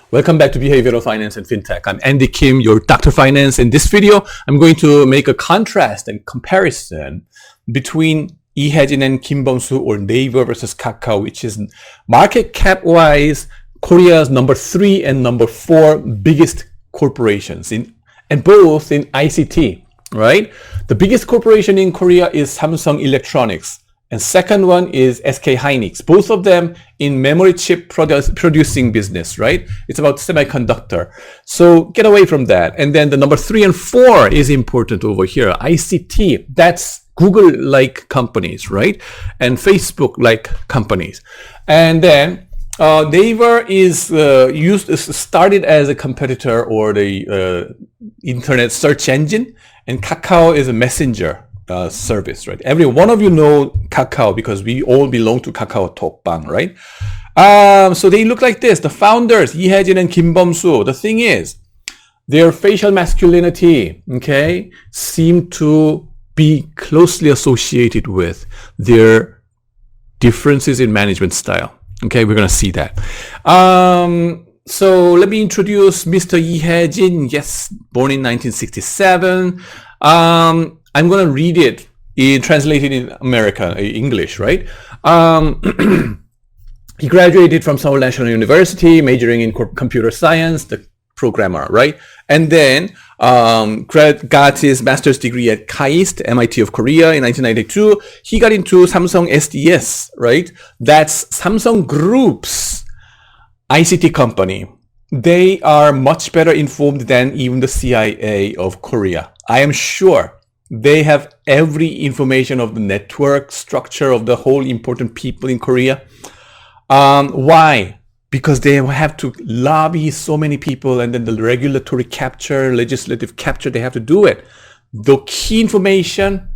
Welcome back to Behavioral Finance and FinTech. I'm Andy Kim, your Dr. Finance. In this video, I'm going to make a contrast and comparison between Lee-Hae-jin and Kim Bum-soo, or Naver versus Kakao, which is market cap-wise Korea's number 3 and number 4 biggest corporations, and both in ICT, right? The biggest corporation in Korea is Samsung Electronics. And second one is SK Hynix. Both of them in memory chip producing business, right? It's about semiconductor. So get away from that. And then the number 3 and 4 is important over here. ICT, that's Google-like companies, right? And Facebook-like companies. And then Naver is started as a competitor or the internet search engine, and Kakao is a messenger service, right? Every one of you know Kakao because we all belong to Kakao Talkbang, right? So they look like this. The founders, Lee-Hae-jin and Kim Bum-soo. The thing is, their facial masculinity, okay, seem to be closely associated with their differences in management style. Okay, we're gonna see that. So let me introduce Mr. Lee-Hae-jin. Yes, born in 1967. I'm going to read it translated in English, right? He graduated from Seoul National University, majoring in computer science, the programmer, right? And then got his master's degree at KAIST, MIT of Korea in 1992. He got into Samsung SDS, right? That's Samsung Group's ICT company. They are much better informed than even the CIA of Korea. I am sure they have every information of the network structure of the whole important people in Korea. Why? Because they have to lobby so many people, and then the regulatory capture, legislative capture, they have to do it. The key information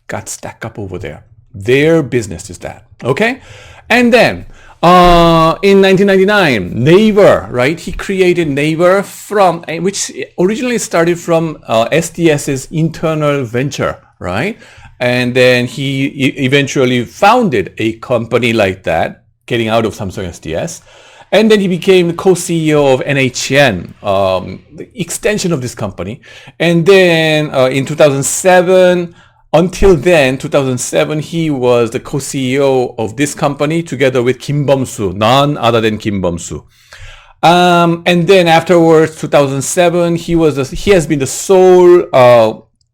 got stacked up over there. Their business is that, okay? And then in 1999, Naver, right? He created Naver from, which originally started from SDS's internal venture, right? And then he eventually founded a company like that, getting out of Samsung SDS. And then he became co-CEO of NHN, the extension of this company. And then in 2007, until then, 2007, he was the co-CEO of this company together with Kim Bum-soo, none other than Kim Bum-soo. And then afterwards, 2007, he has been the sole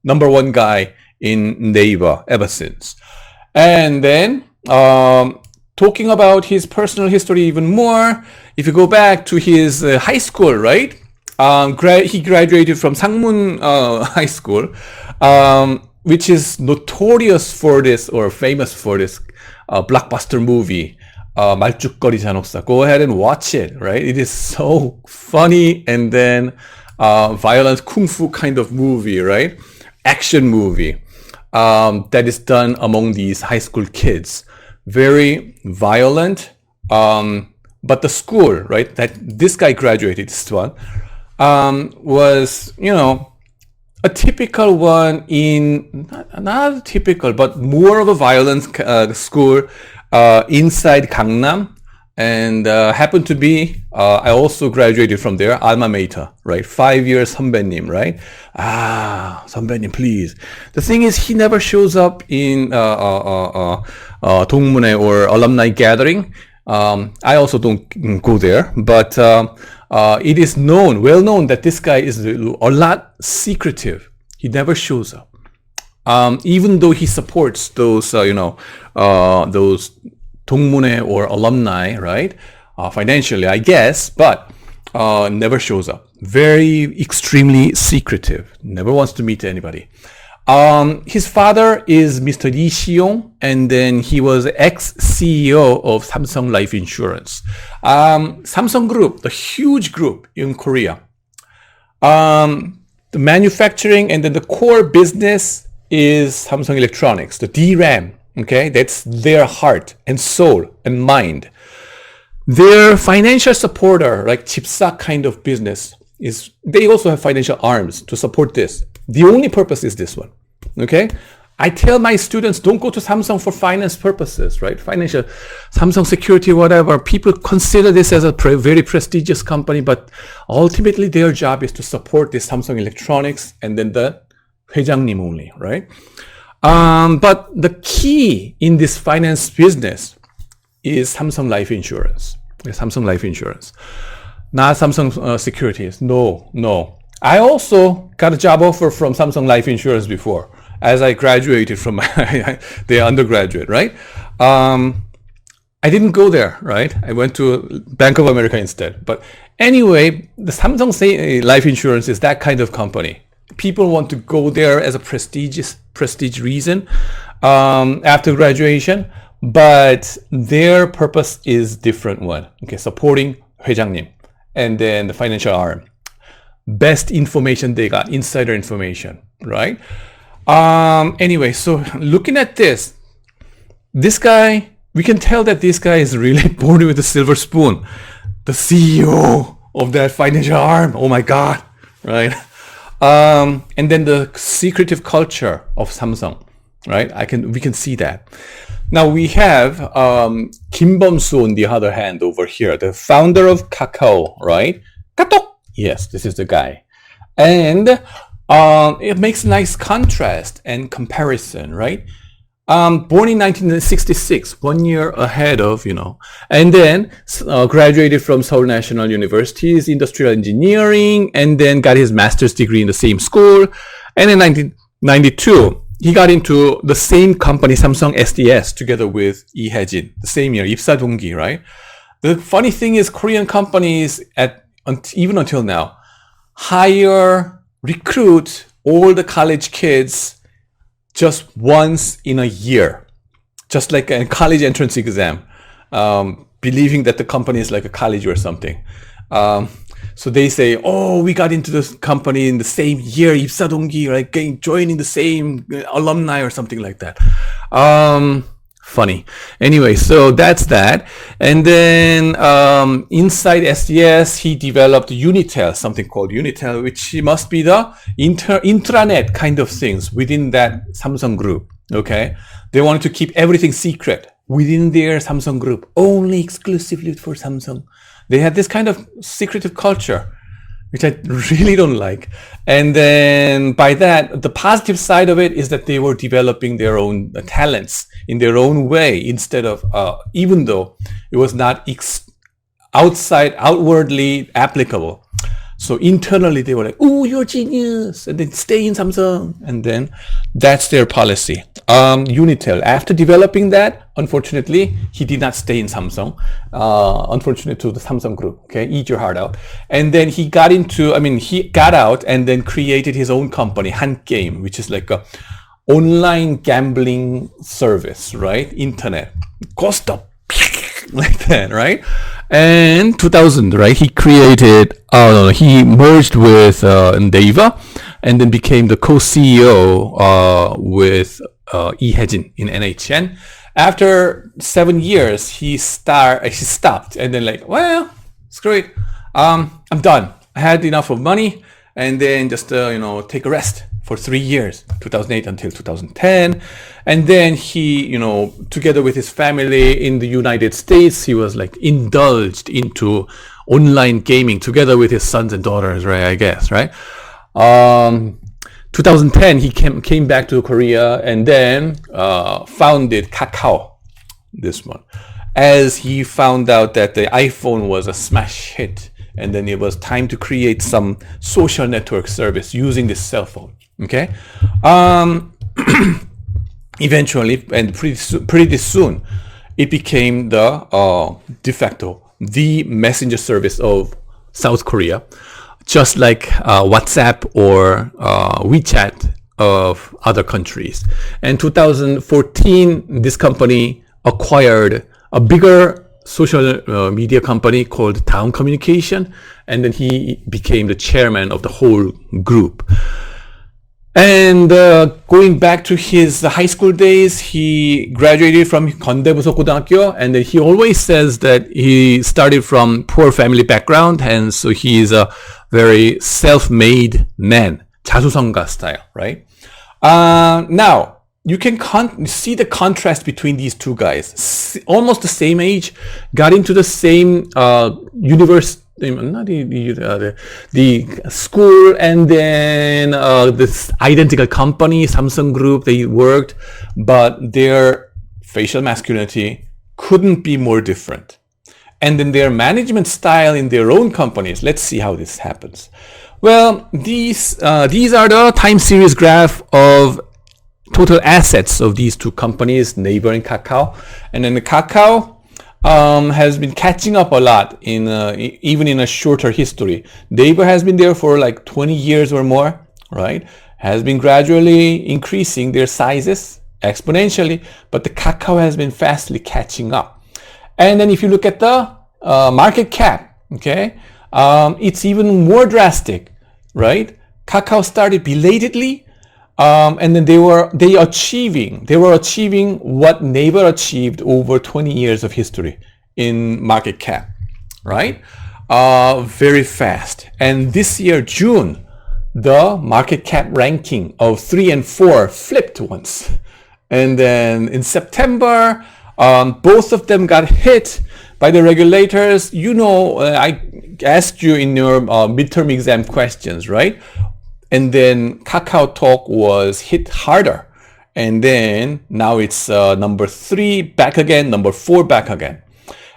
number 1 guy in Naver ever since. And then talking about his personal history even more, if you go back to his high school, right? He graduated from Sangmun High School. Which is notorious for this, or famous for this blockbuster movie, 말죽거리 잔혹사. Go ahead and watch it, right? It is so funny, and then violent kung fu kind of movie, right? Action movie that is done among these high school kids. Very violent, but the school, right, that this guy graduated, this one, was, a typical one in, not typical, but more of a violent school inside Gangnam. And happened to be, I also graduated from there, alma mater, right? 5 years 선배님, right? 선배님, please. The thing is, he never shows up in 동문회 or alumni gathering. I also don't go there, but it is well known that this guy is a lot secretive. He never shows up, even though he supports those, those 동문회 or alumni, right? Financially, I guess, but never shows up. Very extremely secretive. Never wants to meet anybody. His father is Mr. Lee Si-yong, and then he was ex-CEO of Samsung Life Insurance. Samsung Group, the huge group in Korea. The manufacturing and then the core business is Samsung Electronics, the DRAM, okay? That's their heart and soul and mind. Their financial supporter, like 집사 kind of business, they also have financial arms to support this. The only purpose is this one, okay? I tell my students, don't go to Samsung for finance purposes, right? Financial, Samsung security, whatever. People consider this as a very prestigious company, but ultimately their job is to support this Samsung Electronics and then the 회장님 only, right? But the key in this finance business is Samsung Life Insurance. Samsung Life Insurance. Not Samsung Securities. No. I also got a job offer from Samsung Life Insurance before, as I graduated from the undergraduate, right? I didn't go there, right? I went to Bank of America instead. But anyway, the Samsung Life Insurance is that kind of company. People want to go there as a prestige reason after graduation, but their purpose is different one. Okay, supporting 회장님 and then the financial arm. Best information they got, insider information, right? Anyway, so looking at this guy, we can tell that this guy is really born with a silver spoon. The CEO of that financial arm. Oh my God, right? And then the secretive culture of Samsung, right? We can see that. Now we have Kim Bum-soo on the other hand over here, the founder of Kakao, right? Kakao. Yes, this is the guy. And it makes a nice contrast and comparison, right? Born in 1966, 1 year ahead of, and then graduated from Seoul National University's Industrial Engineering, and then got his master's degree in the same school. And in 1992, he got into the same company, Samsung SDS, together with Lee Hae-jin, the same year, 입사 동기, right? The funny thing is Korean companies, even until now, recruit all the college kids just once in a year, just like a college entrance exam, believing that the company is like a college or something. So they say, oh, we got into this company in the same year, 입사 동기, right? Joining the same alumni or something like that. Funny. Anyway, so that's that. And then inside SDS, he developed Unitel, something called Unitel, which must be the intranet kind of things within that Samsung group. Okay, they wanted to keep everything secret within their Samsung group, only exclusively for Samsung. They had this kind of secretive culture, which I really don't like. And then by that, the positive side of it is that they were developing their own talents in their own way, instead of, even though it was not outwardly applicable. So internally they were like, oh, you're a genius, and then stay in Samsung. And then that's their policy. Unitel, after developing that, unfortunately, he did not stay in Samsung. Unfortunate to the Samsung group, okay? Eat your heart out. And then he got out and then created his own company, HanGame, which is like a online gambling service, right? Internet. Cost up like that, right? And 2000, right? He merged with Naver and then became the co-CEO with Lee Hae-jin in NHN. After 7 years, he stopped and then like, well, screw it. I'm done. I had enough of money, and then just take a rest for 3 years, 2008 until 2010. And then he, together with his family in the United States, he was like indulged into online gaming together with his sons and daughters, right? I guess, right? 2010, he came back to Korea and then founded Kakao, this one, as he found out that the iPhone was a smash hit. And then it was time to create some social network service using this cell phone. Okay. Eventually, and pretty soon, it became the de facto, the messenger service of South Korea, just like WhatsApp or WeChat of other countries. And 2014, this company acquired a bigger social media company called Town Communication, and then he became the chairman of the whole group. And going back to his high school days, he graduated from 건대부속고등학교, and he always says that he started from poor family background, and so he is a very self-made man, 자수성가 style, right? Now, you can see the contrast between these two guys. Almost the same age, got into the same university, not the school, and then this identical company, Samsung Group, they worked, but their facial masculinity couldn't be more different. And then their management style in their own companies. Let's see how this happens. Well, these are the time series graph of total assets of these two companies, Naver and Kakao. And then the Kakao has been catching up a lot in even in a shorter history. Naver has been there for like 20 years or more, right? Has been gradually increasing their sizes exponentially, but the Kakao has been fastly catching up. And then if you look at the market cap, okay, it's even more drastic, right? Kakao started belatedly, and then they were achieving what Naver achieved over 20 years of history in market cap, right? Very fast. And this year, June, the market cap ranking of 3 and 4 flipped once. And then in September, both of them got hit by the regulators. You know, I asked you in your midterm exam questions, right? And then Kakao Talk was hit harder. And then now it's number 3 back again, number 4 back again.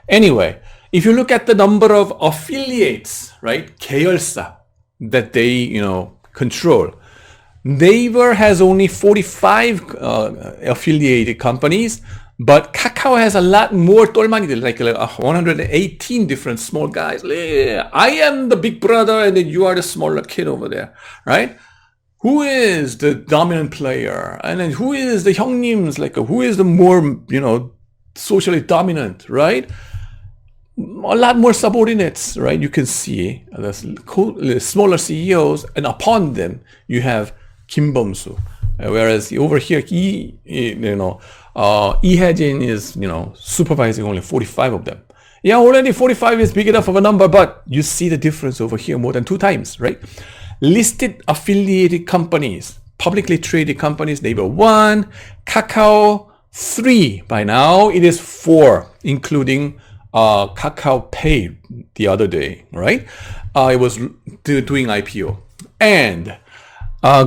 Anyway, if you look at the number of affiliates, right, 계열사, that they, control, Naver has only 45 affiliated companies, but Kakao has a lot more 똘마니들, like 118 different small guys. I am the big brother and then you are the smaller kid over there, right? Who is the dominant player? And then who is the 형님s, like who is the more, socially dominant, right? A lot more subordinates, right? You can see the smaller CEOs, and upon them you have Kim Bum-soo. Whereas over here, Lee Hae-jin is, supervising only 45 of them. Yeah, already 45 is big enough of a number, but you see the difference over here more than 2 times, right? Listed affiliated companies, publicly traded companies, Naver 1, Kakao 3. By now, it is 4, including Kakao Pay the other day, right? It was doing IPO. And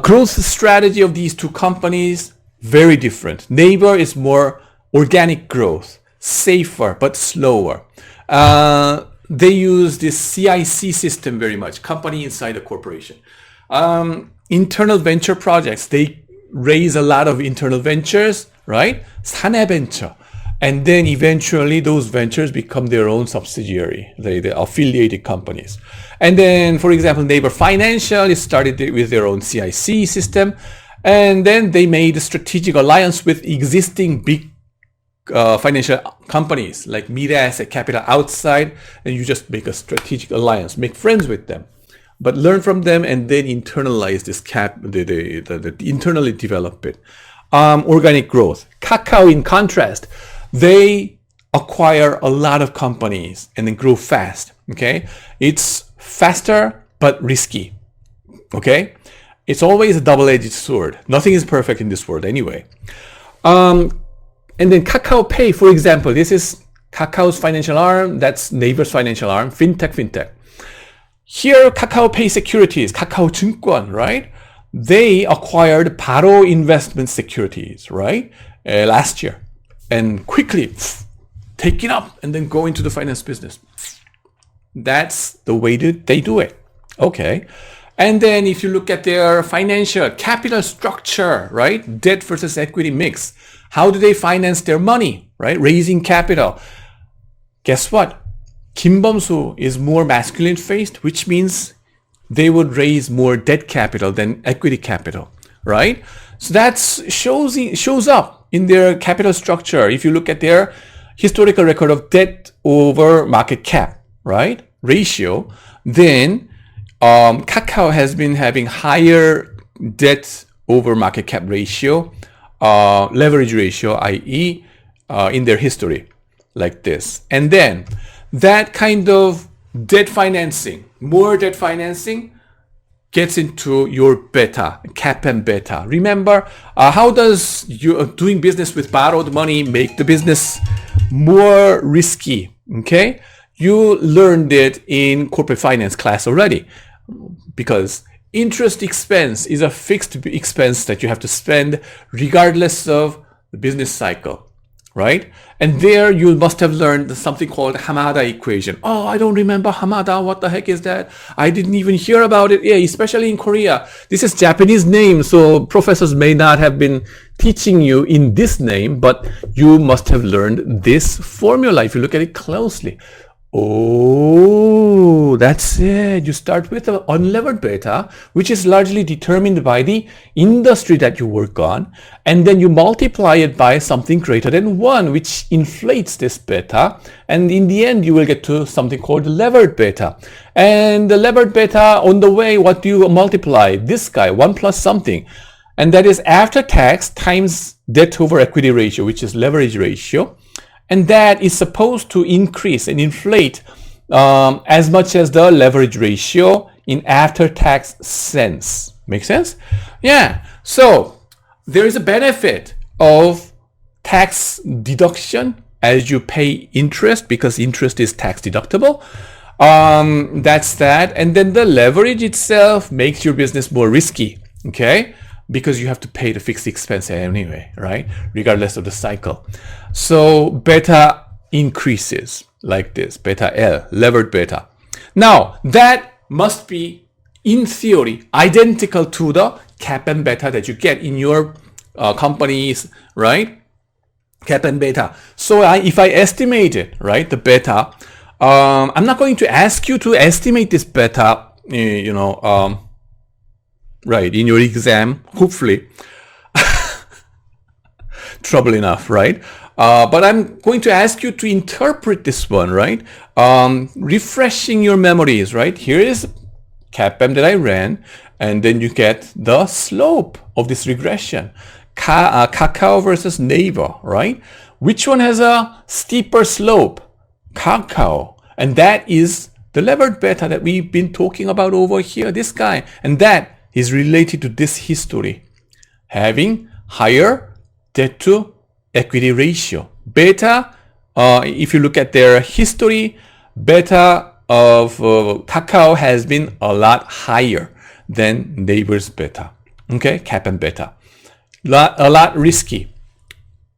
growth strategy of these two companies, very different. Naver is more organic growth, safer but slower. They use this CIC system very much, company inside a corporation. Internal venture projects, they raise a lot of internal ventures, right? 사내 venture. And then eventually those ventures become their own subsidiary, the affiliated companies. And then, for example, Naver Financial started with their own CIC system. And then they made a strategic alliance with existing big financial companies like Mirae Asset Capital outside. And you just make a strategic alliance, make friends with them, but learn from them and then internalize this internally develop it. Organic growth. Kakao, in contrast, they acquire a lot of companies and then grow fast, okay? It's faster, but risky, okay? It's always a double-edged sword. Nothing is perfect in this world anyway. And then Kakao Pay, for example, this is Kakao's financial arm, that's Naver's financial arm, fintech. Here, Kakao Pay Securities, Kakao 증권, right? They acquired Baro Investment Securities, right? Last year. And quickly take it up and then go into the finance business. That's the way they do it. Okay. And then if you look at their financial capital structure, right? Debt versus equity mix. How do they finance their money, right? Raising capital. Guess what? Kim Bum-soo is more masculine faced, which means they would raise more debt capital than equity capital, right? So that shows up in their capital structure. If you look at their historical record of debt over market cap, right, ratio, then Kakao has been having higher debt over market cap ratio, leverage ratio, i.e. In their history, like this. And then that kind of debt financing, more debt financing, gets into your beta, cap and beta. Remember, how does you doing business with borrowed money make the business more risky? Okay, you learned it in corporate finance class already, because interest expense is a fixed expense that you have to spend regardless of the business cycle, right? And there you must have learned something called Hamada equation. Oh, I don't remember Hamada. What the heck is that? I didn't even hear about it. Yeah, especially in Korea. This is Japanese name, so professors may not have been teaching you in this name, but you must have learned this formula if you look at it closely. Oh, that's it. You start with an unlevered beta, which is largely determined by the industry that you work on, and then you multiply it by something greater than 1, which inflates this beta, and in the end you will get to something called levered beta. And the levered beta, on the way, what do you multiply? This guy, 1 plus something, and that is after tax times debt over equity ratio, which is leverage ratio. And that is supposed to increase and inflate as much as the leverage ratio in after-tax sense. Make sense? Yeah. So there is a benefit of tax deduction as you pay interest, because interest is tax deductible. That's that. And then the leverage itself makes your business more risky. Okay? Because you have to pay the fixed expense anyway, right? Regardless of the cycle. So beta increases like this, beta L, levered beta. Now, that must be, in theory, identical to the cap and beta that you get in your companies, right? Cap and beta. So if I estimate it, right, the beta, I'm not going to ask you to estimate this beta, right, in your exam, hopefully. Trouble enough, right? But I'm going to ask you to interpret this one, right? Refreshing your memories, right? Here is CAPM that I ran, and then you get the slope of this regression. Kakao versus Naver, right? Which one has a steeper slope? Kakao. And that is the levered beta that we've been talking about over here, this guy. And that is related to this history, having higher debt to equity ratio. Beta, if you look at their history, beta of Kakao has been a lot higher than Naver's beta. Okay, cap and beta. A lot risky.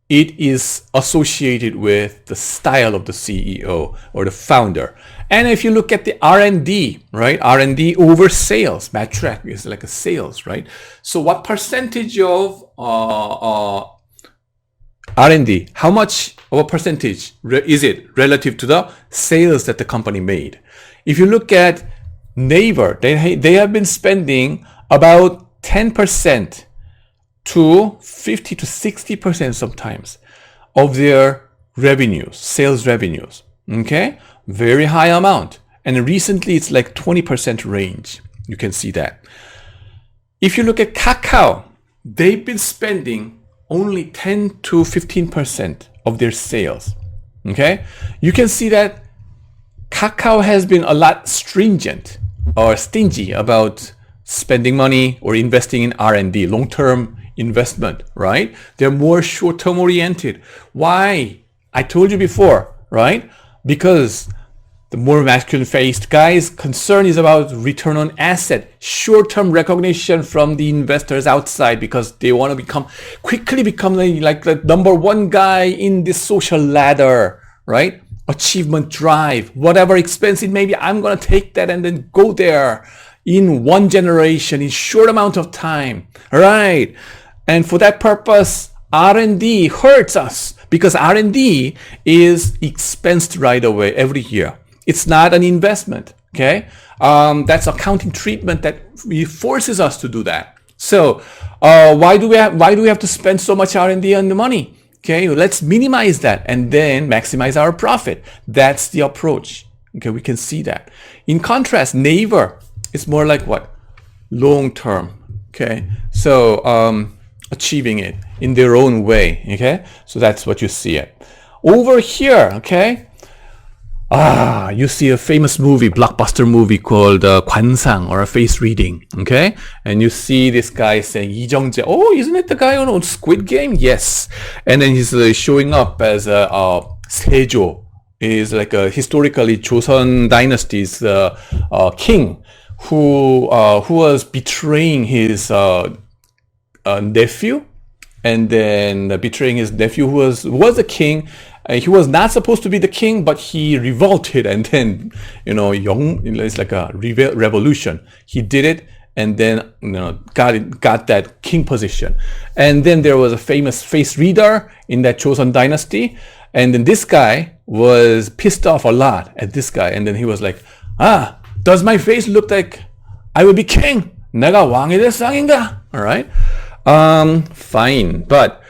It is associated with the style of the CEO or the founder. And if you look at the R&D, right? R&D over sales, metric is like a sales, right? So what percentage of R&D, how much of a percentage is it relative to the sales that the company made? If you look at Naver, they have been spending about 10% to 50 to 60% sometimes of their revenues, sales revenues. Okay, very high amount. And recently it's like 20% range. You can see that. If you look at Kakao, they've been spending only 10 to 15% of their sales. Okay, you can see that Kakao has been a lot stringent or stingy about spending money or investing in R&D, long-term investment, right? They're more short-term oriented. Why? I told you before, right? Because the more masculine-faced guys' concern is about return on asset, short-term recognition from the investors outside, because they want to quickly become like the number one guy in this social ladder, right? Achievement drive, whatever expense it may be, I'm going to take that and then go there in one generation, in short amount of time, right? And for that purpose, R&D hurts us because R&D is expensed right away every year. It's not an investment, okay? That's accounting treatment that forces us to do that. So why do we have to spend so much R&D on the money? Okay, let's minimize that and then maximize our profit. That's the approach. Okay, we can see that. In contrast, Naver is more like what? Long term. Okay, so achieving it in their own way. Okay, so that's what you see it over here. Okay, you see a famous movie, blockbuster movie called 관상, or a face reading, okay? And you see this guy saying, 이정재, oh, isn't it the guy on Squid Game? Yes. And then he's showing up as 세조, is like a historically Joseon dynasty's king who was betraying his nephew, and then betraying his nephew who was a king. He was not supposed to be the king, but he revolted, and then it's like a revolution. He did it, and then got that king position. And then there was a famous face reader in that Joseon dynasty, and then this guy was pissed off a lot at this guy, and then he was like, does my face look like I will be king? 내가 왕이 될 상인가? All right, fine, but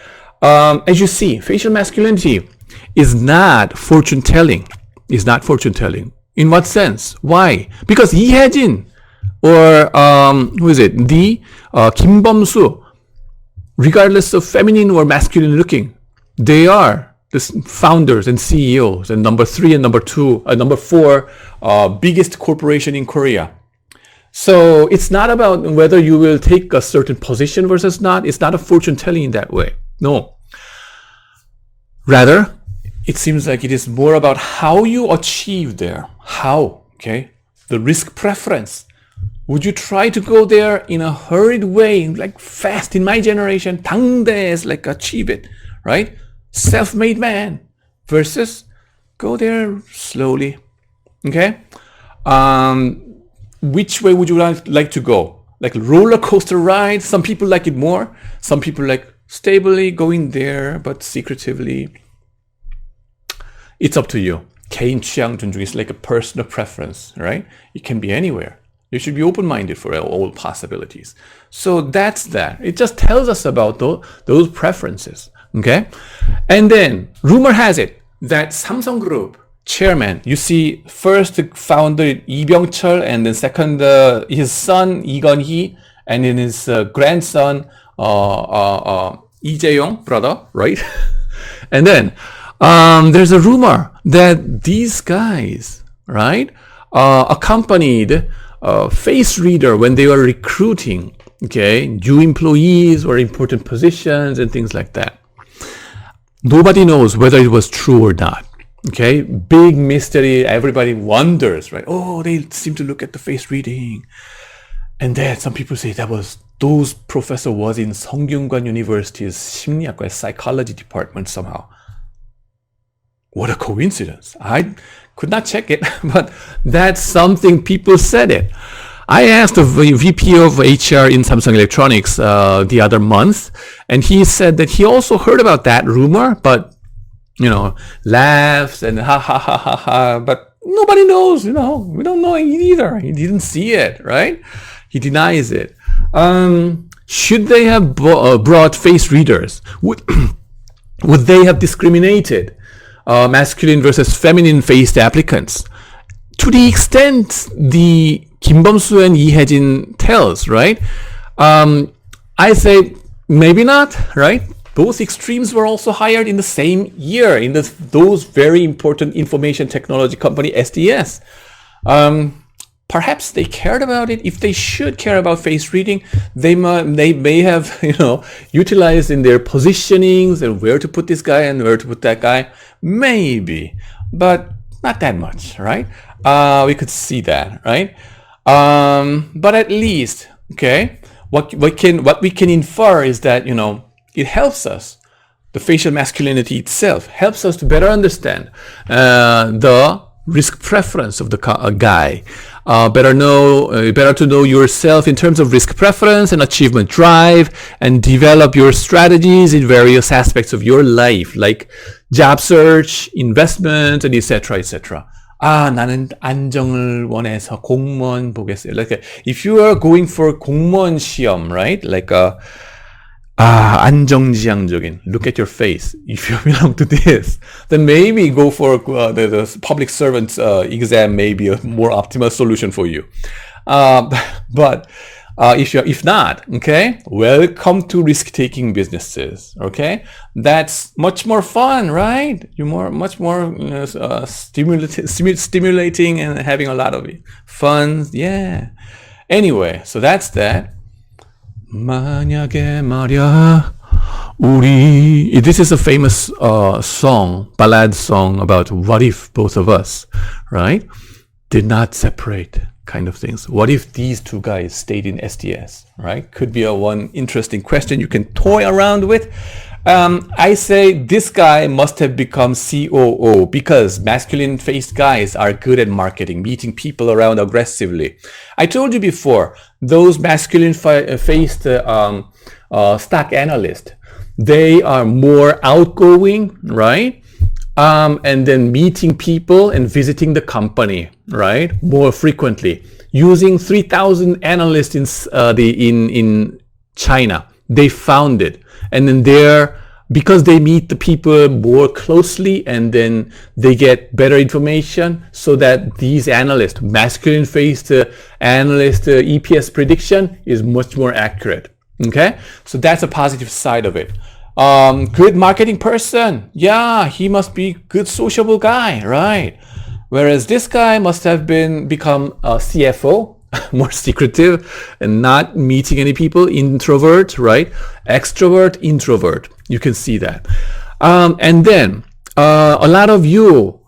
as you see, facial masculinity is not fortune telling. Is not fortune telling. In what sense? Why? Because 이혜진 or who is it? 김범수, regardless of feminine or masculine looking, they are the founders and CEOs and number 3 and number 4 biggest corporation in Korea. So it's not about whether you will take a certain position versus not. It's not a fortune telling in that way. No. Rather, it seems like it is more about how you achieve there. How, okay? The risk preference. Would you try to go there in a hurried way, like fast in my generation, 당대에서 like achieve it, right? Self-made man versus go there slowly, okay? Which way would you like to go? Like roller coaster ride? Some people like it more. Some people like stably going there, but secretively. It's up to you. 개인 취향 존중 is like a personal preference, right? It can be anywhere. You should be open-minded for all possibilities. So that's that. It just tells us about those preferences, okay? And then rumor has it that Samsung Group chairman, you see first founder 이병철, and then second his son 이건희, and then his grandson 이재용, brother, right? And then there's a rumor that these guys, right, accompanied face reader when they were recruiting, okay, new employees or important positions and things like that. Nobody knows whether it was true or not. Okay, big mystery. Everybody wonders, right? Oh, they seem to look at the face reading. And then some people say those professor was in 성균관 University's 심리학과 psychology department somehow. What a coincidence. I could not check it, but that's something people said it. I asked the VP of HR in Samsung Electronics the other month, and he said that he also heard about that rumor, but, laughs and ha ha ha ha ha, but nobody knows, we don't know it either. He didn't see it, right? He denies it. Should they have brought face readers? Would they have discriminated masculine versus feminine faced applicants? To the extent the 김범수 and 이혜진 tells, right? I say maybe not, right? Both extremes were also hired in the same year in those very important information technology company, SDS. Perhaps they cared about it. If they should care about face reading, they may have utilized in their positionings and where to put this guy and where to put that guy. Maybe, but not that much, right? We could see that, right? But at least, okay, what we can infer is that it helps us. The facial masculinity itself helps us to better understand the risk preference of the guy. Better to know yourself in terms of risk preference and achievement drive, and develop your strategies in various aspects of your life, like job search, investment, and etc. etc. 나는 안정을 원해서 공무원 보겠어요. Like if you are going for 공무원 시험, right? Like 안정지향적인. Look at your face. If you belong to this, then maybe go for the public servant exam may be a more optimal solution for you. But If not, okay, welcome to risk-taking businesses. Okay, that's much more fun, right? Much more stimulating and having a lot of fun. Yeah. Anyway, so that's that. 만약에 말야 우리. This is a famous ballad song about what if both of us, right, did not separate, kind of things. What if these two guys stayed in SDS, right? Could be one interesting question you can toy around with. I say this guy must have become COO because masculine-faced guys are good at marketing, meeting people around aggressively. I told you before, those masculine-faced stock analysts, they are more outgoing, right? And then meeting people and visiting the company, right, more frequently. Using 3,000 analysts in China, they found it, and then because they meet the people more closely, and then they get better information, so that these analysts, masculine-faced analyst EPS prediction is much more accurate. Okay, so that's a positive side of it. Good marketing person, yeah, he must be good sociable guy, right? Whereas this guy must have become a CFO, more secretive and not meeting any people, introvert, right? Extrovert, introvert, you can see that. And then a lot of you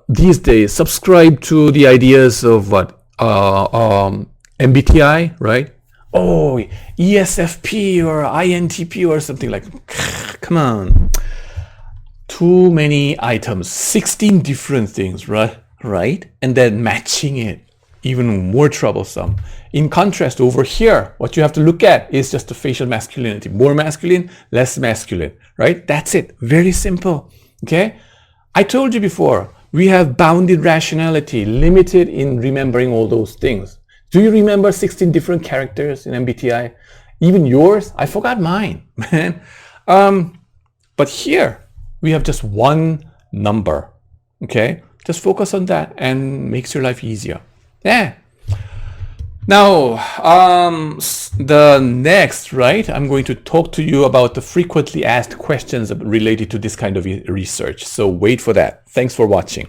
these days subscribe to the ideas of what MBTI, right? Oh, ESFP or INTP or something like that. Come on, too many items, 16 different things, right? And then matching it, even more troublesome. In contrast, over here, what you have to look at is just the facial masculinity. More masculine, less masculine, right? That's it. Very simple. Okay? I told you before, we have bounded rationality, limited in remembering all those things. Do you remember 16 different characters in MBTI? Even yours? I forgot mine, man. But here, we have just one number. Okay? Just focus on that and makes your life easier. Yeah. Now, the next, right, I'm going to talk to you about the frequently asked questions related to this kind of research. So wait for that. Thanks for watching.